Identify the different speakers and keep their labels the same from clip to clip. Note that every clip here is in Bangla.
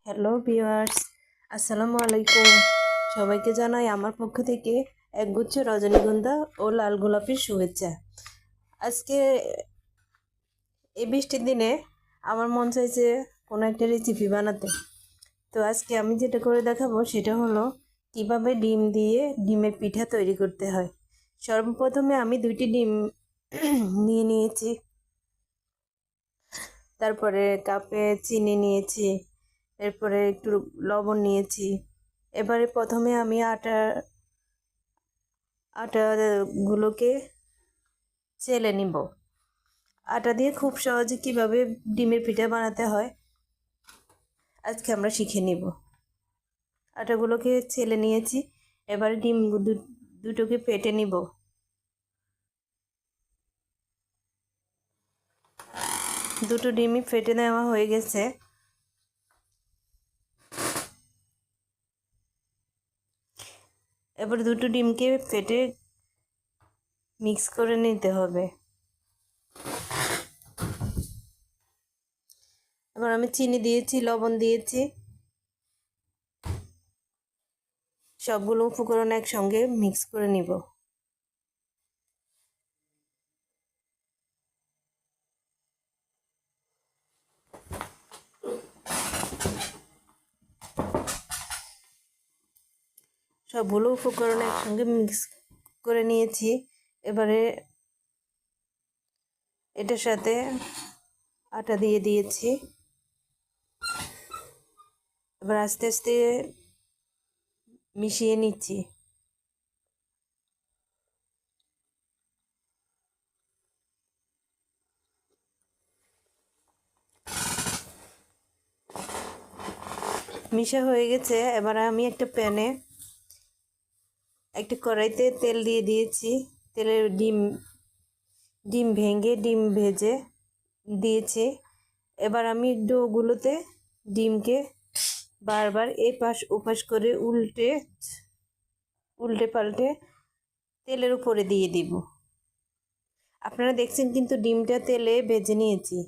Speaker 1: হ্যালো ভিউয়ার্স, আসসালামু আলাইকুম। সবাইকে জানাই আমার পক্ষ থেকে একগুচ্ছ রজনীগন্ধা ও লাল গোলাপের শুভেচ্ছা। আজকে এই বৃষ্টির দিনে আমার মন চাইছে কোনো একটা রেসিপি বানাতে। তো আজকে আমি যেটা করে দেখাবো সেটা হলো কিভাবে ডিম দিয়ে ডিমের পিঠা তৈরি করতে হয়। সর্বপ্রথমে আমি 2টি ডিম নিয়ে নিয়েছি, তারপরে কাপে চিনি নিয়েছি, এরপরে একটু লবণ নিয়েছি। এবারে প্রথমে আমি আটাগুলোকে চেলে নিব। আটা দিয়ে খুব সহজে কিভাবে ডিমের পিঠা বানাতে হয় আজকে আমরা শিখে নিব। আটাগুলোকে চেলে নিয়েছি, এবারে ডিম দুটোকে ফেটে নিব। দুটো ডিমই ফেটে নেওয়া হয়ে গেছে। এবার দুটো ডিমকে ফেটে মিক্স করে নিতে হবে। এবার আমি চিনি দিয়েছি, লবণ দিয়েছি, সবগুলো উপকরণ একসঙ্গে মিক্স করে নিব। সবগুলো উপকরণ একসঙ্গে মিক্স করে নিয়েছি। এবারে এটার সাথে আটা দিয়ে দিয়েছি। এবার আস্তে আস্তে মিশিয়ে নিচ্ছি। মিশা হয়ে গেছে। এবার আমি একটা প্যানে একটা কড়াইতে তেল দিয়ে দিয়েছি। তেলের ডিম ভেঙে ডিম ভেজে দিয়েছি। এবার আমি ডোগুলোতে ডিমকে বারবার এপাশ ওপাশ করে উল্টে পাল্টে তেলের উপরে দিয়ে দিব। আপনারা দেখছেন কিন্তু ডিমটা তেলে ভেজে নিয়েছি।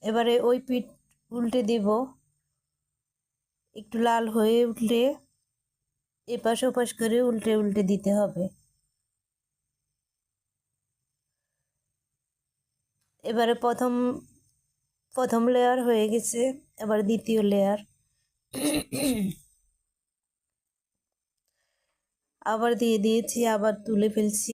Speaker 1: এবারে ওই পিঠ উল্টে দিব। একটু লাল হয়ে উঠলে এপাশ ওপাশ করে উল্টে উল্টে দিতে হবে। এবারে প্রথম লেয়ার হয়ে গেছে, এবার দ্বিতীয় লেয়ার আবার দিয়ে দিয়েছি, আবার তুলে ফেলছি।